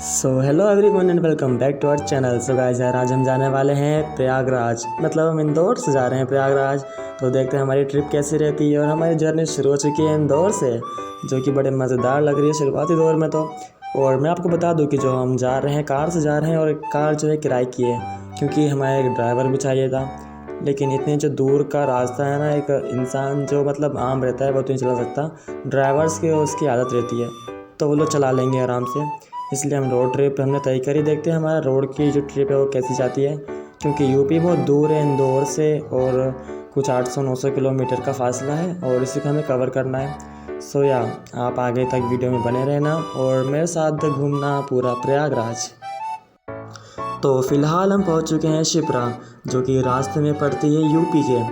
Hello everyone and welcome back to our channel. So guys यार आज हम जाने वाले हैं प्रयागराज, मतलब हम इंदौर से जा रहे हैं प्रयागराज। तो देखते हैं हमारी ट्रिप कैसी रहती है। और हमारी जर्नी शुरू हो चुकी है इंदौर से, जो कि बड़े मज़ेदार लग रही है शुरुआती दौर में तो। और मैं आपको बता दूं कि जो हम जा रहे हैं कार से जा रहे हैं, और कार जो है किराए की है, क्योंकि हमें एक ड्राइवर भी चाहिए था। लेकिन इतने जो दूर का रास्ता है ना, एक इंसान जो मतलब आम रहता है वो तो नहीं चला सकता। ड्राइवर्स की उसकी आदत रहती है, तो वो लोग चला लेंगे आराम से। इसलिए हम रोड ट्रिप हमने तय करी। देखते हैं हमारा रोड की जो ट्रिप है वो कैसी जाती है, क्योंकि यूपी बहुत दूर है इंदौर से, और कुछ 800-900 किलोमीटर का फासला है, और इसी को हमें कवर करना है। सो या आप आगे तक वीडियो में बने रहना और मेरे साथ घूमना पूरा प्रयागराज। तो फ़िलहाल हम पहुंच चुके हैं शिप्रा, जो कि रास्ते में पड़ती है यूपी के।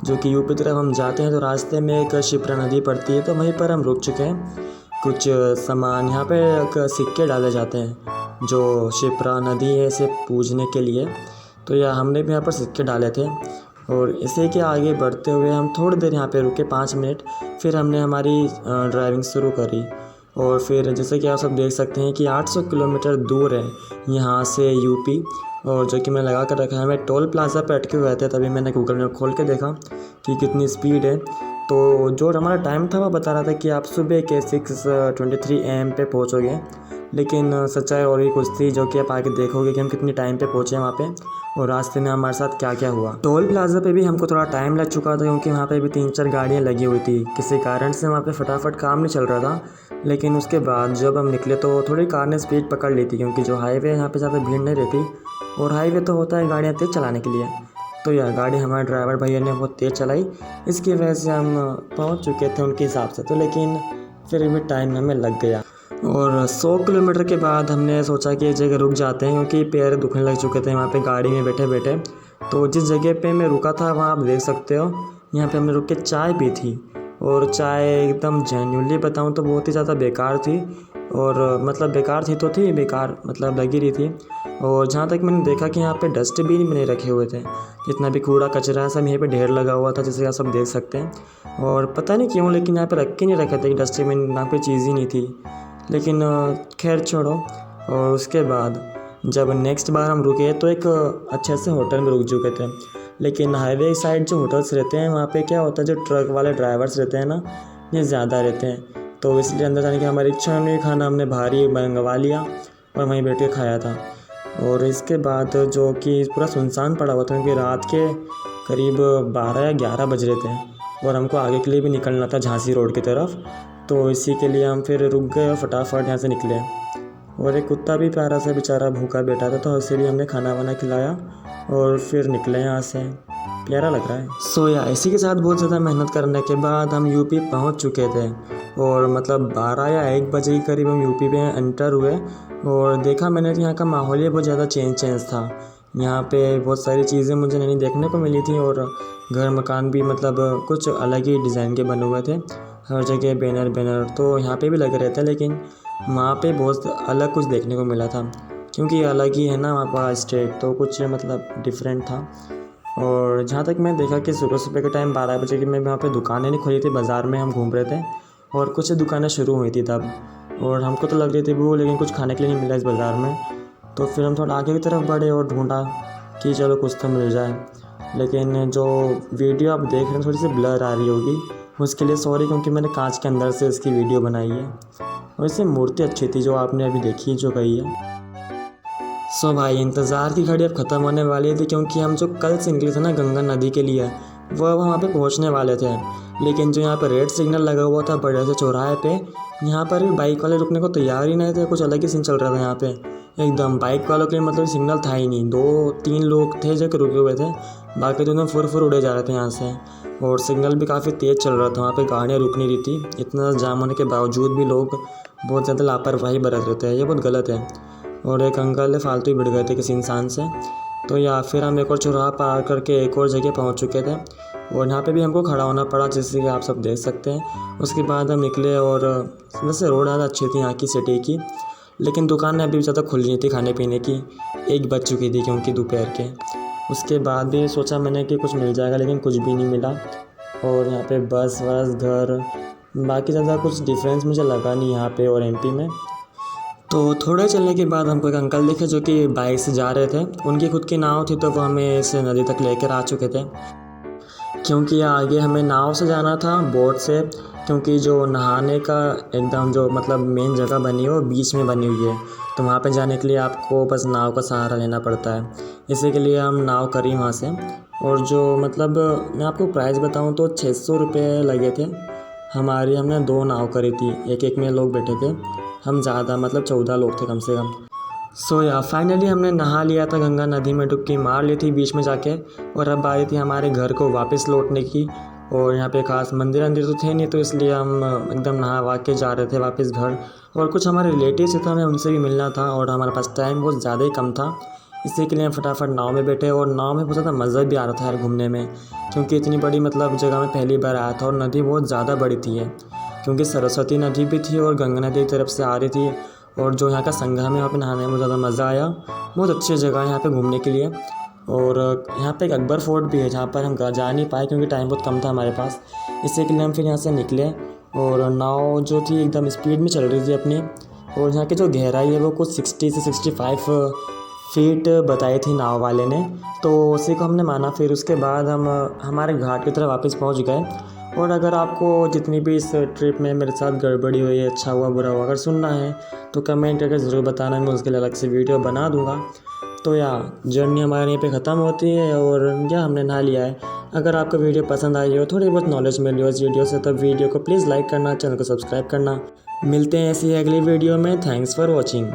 जो कि यूपी तरफ हम जाते हैं तो रास्ते में एक शिप्रा नदी पड़ती है, तो वहीं पर हम रुक चुके हैं। कुछ सामान यहाँ पे एक सिक्के डाले जाते हैं जो शिप्रा नदी है इसे पूजने के लिए। तो यह हमने भी यहाँ पर सिक्के डाले थे। और इसी के आगे बढ़ते हुए हम थोड़ी देर यहाँ पे रुके, 5 मिनट। फिर हमने हमारी ड्राइविंग शुरू करी। और फिर जैसे कि आप सब देख सकते हैं कि 800 किलोमीटर दूर है यहाँ से यूपी। और जो कि मैं लगा कर रखा है, मैं टोल प्लाज़ा पे अटके हुए थे, तभी मैंने गूगल मैप खोल के देखा कि कितनी स्पीड है। तो जो हमारा टाइम था वो बता रहा था कि आप सुबह के 6:23 AM पे पहुँचोगे। लेकिन सच्चाई और भी कुछ थी, जो कि आप आगे देखोगे कि हम कितनी टाइम पे पहुँचे वहाँ पे, और रास्ते में हमारे साथ क्या क्या हुआ। टोल प्लाज़ा पे भी हमको थोड़ा टाइम लग चुका था, क्योंकि वहाँ पे भी 3-4 गाड़ियाँ लगी हुई थी। किसी कारण से वहाँ पे फटाफट काम नहीं चल रहा था। लेकिन उसके बाद जब हम निकले तो थोड़ी कार ने स्पीड पकड़ ली थी, क्योंकि जो हाईवे है यहाँ पे ज़्यादा भीड़ नहीं रहती, और हाईवे तो होता है गाड़ियाँ तेज़ चलाने के लिए। तो यह गाड़ी हमारे ड्राइवर भैया ने बहुत तेज़ चलाई, इसकी वजह से हम पहुंच चुके थे उनके हिसाब से तो। लेकिन फिर भी टाइम हमें लग गया। और 100 किलोमीटर के बाद हमने सोचा कि एक जगह रुक जाते हैं, क्योंकि पैर दुखने लग चुके थे वहाँ पे गाड़ी में बैठे बैठे। तो जिस जगह पे मैं रुका था वहाँ आप देख सकते हो, यहाँ पे हमने रुक के चाय पी थी। और चाय एकदम जेन्युइनली बताऊँ तो बहुत ही ज़्यादा बेकार थी। और मतलब बेकार थी तो थी, बेकार मतलब लगी रही थी। और जहाँ तक मैंने देखा कि यहाँ पे डस्टबिन भी नहीं रखे हुए थे। जितना भी कूड़ा कचरा है सब यहीं पे ढेर लगा हुआ था, जैसे आप सब देख सकते हैं। और पता नहीं क्यों, लेकिन यहाँ पे रख के नहीं रखे थे कि डस्टबिन, यहाँ पे चीज़ ही नहीं थी। लेकिन खैर छोड़ो। और उसके बाद जब नेक्स्ट बार हम रुके तो एक अच्छे से होटल में रुक चुके थे। लेकिन हाईवे साइड जो होटल्स रहते हैं वहाँ पे क्या होता है, जो ट्रक वाले ड्राइवर्स रहते हैं ना, ये ज़्यादा रहते हैं। तो इसलिए अंदर जाने की हमारी इच्छा नहीं, खाना हमने बाहर ही मंगवा लिया और वहीं बैठ के खाया था। और इसके बाद जो कि पूरा सुनसान पड़ा हुआ था, क्योंकि रात के करीब 12 या 11 बज रहे थे, और हमको आगे के लिए भी निकलना था झांसी रोड की तरफ। तो इसी के लिए हम फिर रुक गए और फटाफट यहाँ से निकले। और एक कुत्ता भी प्यारा सा बेचारा भूखा बैठा था, तो उसे भी हमने खाना वाना खिलाया और फिर निकले यहाँ से। प्यारा लग रहा है। सो या इसी के साथ बहुत ज़्यादा मेहनत करने के बाद हम यूपी पहुँच चुके थे। और मतलब 12 या 1 बजे के करीब हम यूपी में एंटर हुए। और देखा मैंने कि यहाँ का माहौल ही बहुत ज़्यादा चेंज था। यहाँ पे बहुत सारी चीज़ें मुझे नई देखने को मिली थी, और घर मकान भी मतलब कुछ अलग ही डिज़ाइन के बने हुए थे। हर जगह बैनर तो यहाँ पे भी लगे रहते हैं, लेकिन वहाँ पे बहुत अलग कुछ देखने को मिला था, क्योंकि अलग ही है ना वहाँ का स्टेट, तो कुछ मतलब डिफरेंट था। और जहाँ तक मैं देखा कि सुबह सुबह के टाइम 12 बजे की में वहाँ पे दुकानें नहीं खुली थी, बाज़ार में हम घूम रहे थे और कुछ दुकानें शुरू हुई थी तब। और हमको तो लग रही थी वो, लेकिन कुछ खाने के लिए नहीं मिला इस बाज़ार में। तो फिर हम थोड़ा आगे की तरफ बढ़े और ढूंढा कि चलो कुछ तो मिल जाए। लेकिन जो वीडियो आप देख रहे हैं थोड़ी सी ब्लर आ रही होगी, उसके लिए सॉरी, क्योंकि मैंने कांच के अंदर से इसकी वीडियो बनाई है। वैसे मूर्ति अच्छी थी जो आपने अभी देखी जो गई है। सो भाई इंतज़ार की घड़ी अब ख़त्म होने वाली थी, क्योंकि हम जो कल से निकले थे ना गंगा नदी के लिए, वो अब वहाँ पे पहुँचने वाले थे। लेकिन जो यहाँ पर रेड सिग्नल लगा हुआ था बड़े से चौराहे पे, यहाँ पर भी बाइक वाले रुकने को तैयार ही नहीं थे। कुछ अलग ही सीन चल रहा था यहाँ पे एकदम। बाइक वालों के लिए मतलब सिग्नल था ही नहीं। 2-3 लोग थे जो कि रुके हुए थे, बाकी दोनों फुर उड़े जा रहे थे यहाँ से। और सिग्नल भी काफ़ी तेज़ चल रहा था, वहाँ पे गाड़ियाँ रुक नहीं रही थी। इतना जाम होने के बावजूद भी लोग बहुत ज़्यादा लापरवाही बरत रहे थे, ये बहुत गलत है। और एक अंकल फालतू ही भिड़ गए थे किसी इंसान से। तो या फिर हम एक और चौराहा पार करके एक और जगह पहुंच चुके थे, और यहाँ पे भी हमको खड़ा होना पड़ा, जैसे कि आप सब देख सकते हैं। उसके बाद हम निकले, और वैसे रोड ज़्यादा अच्छी थी यहाँ की सिटी की, लेकिन दुकानें अभी भी ज़्यादा खुली नहीं थी खाने पीने की। 1 बज चुकी थी क्योंकि दोपहर के। उसके बाद भी सोचा मैंने कि कुछ मिल जाएगा, लेकिन कुछ भी नहीं मिला। और यहाँ पे बस वस घर बाकी ज़्यादा कुछ डिफरेंस मुझे लगा नहीं यहाँ पे और एमपी में। तो थोड़े चलने के बाद हमको एक अंकल दिखे जो कि बाइक से जा रहे थे। उनकी खुद की नाव थी तो वो हमें इस नदी तक लेकर आ चुके थे, क्योंकि आगे हमें नाव से जाना था, बोट से, क्योंकि जो नहाने का एकदम जो मतलब मेन जगह बनी है वो बीच में बनी हुई है। तो वहाँ पे जाने के लिए आपको बस नाव का सहारा लेना पड़ता है। इसी के लिए हम नाव करी वहाँ से। और जो मतलब मैं आपको प्राइस बताऊँ तो 600 रुपये लगे थे हमारी। हमने 2 नाव करी थी, एक एक में लोग बैठे थे। हम ज़्यादा मतलब 14 लोग थे कम से कम। सो या फाइनली हमने नहा लिया था, गंगा नदी में डुबकी मार ली थी बीच में जाके। और अब बारी थी हमारे घर को वापस लौटने की। और यहाँ पे खास मंदिर अंदिर तो थे नहीं, तो इसलिए हम एकदम नहा वा के जा रहे थे वापस घर। और कुछ हमारे रिलेटिव्स थे, हमें उनसे भी मिलना था और हमारे पास टाइम बहुत ज़्यादा ही कम था। इसी के लिए हम फटाफट नाव में बैठे और नाव में बहुत ज़्यादा मज़ा भी आ रहा था यार घूमने में, क्योंकि इतनी बड़ी मतलब जगह में पहली बार आया था। और नदी बहुत ज़्यादा बड़ी थी ये, क्योंकि सरस्वती नदी भी थी और गंगा नदी की तरफ से आ रही थी। और जो यहाँ का संगम है वहाँ पे नहाने में ज़्यादा मज़ा आया। बहुत अच्छी जगह है यहाँ पे घूमने के लिए। और यहाँ पे एक अकबर फोर्ट भी है जहाँ पर हम जा नहीं पाए क्योंकि टाइम बहुत कम था हमारे पास। इसी के लिए हम फिर यहाँ से निकले और नाव जो थी एकदम स्पीड में चल रही थी अपनी। और यहाँ की जो गहराई है वो कुछ 60 से 65 फीट बताई थी नाव वाले ने, तो उसी को हमने माना। फिर उसके बाद हम हमारे घाट की तरफ वापस पहुँच गए। और अगर आपको जितनी भी इस ट्रिप में मेरे साथ गड़बड़ी हुई, अच्छा हुआ बुरा हुआ, अगर सुनना है तो कमेंट करके ज़रूर बताना, मैं उसके लिए अलग से वीडियो बना दूंगा। तो या जर्नी हमारे यहाँ पे ख़त्म होती है और या हमने नहा लिया है। अगर आपको वीडियो पसंद आई हो, थोड़ी बहुत नॉलेज मिली हो इस वीडियो से, तो वीडियो को प्लीज़ लाइक करना, चैनल को सब्सक्राइब करना। मिलते हैं ऐसी अगली वीडियो में। Thanks for watching.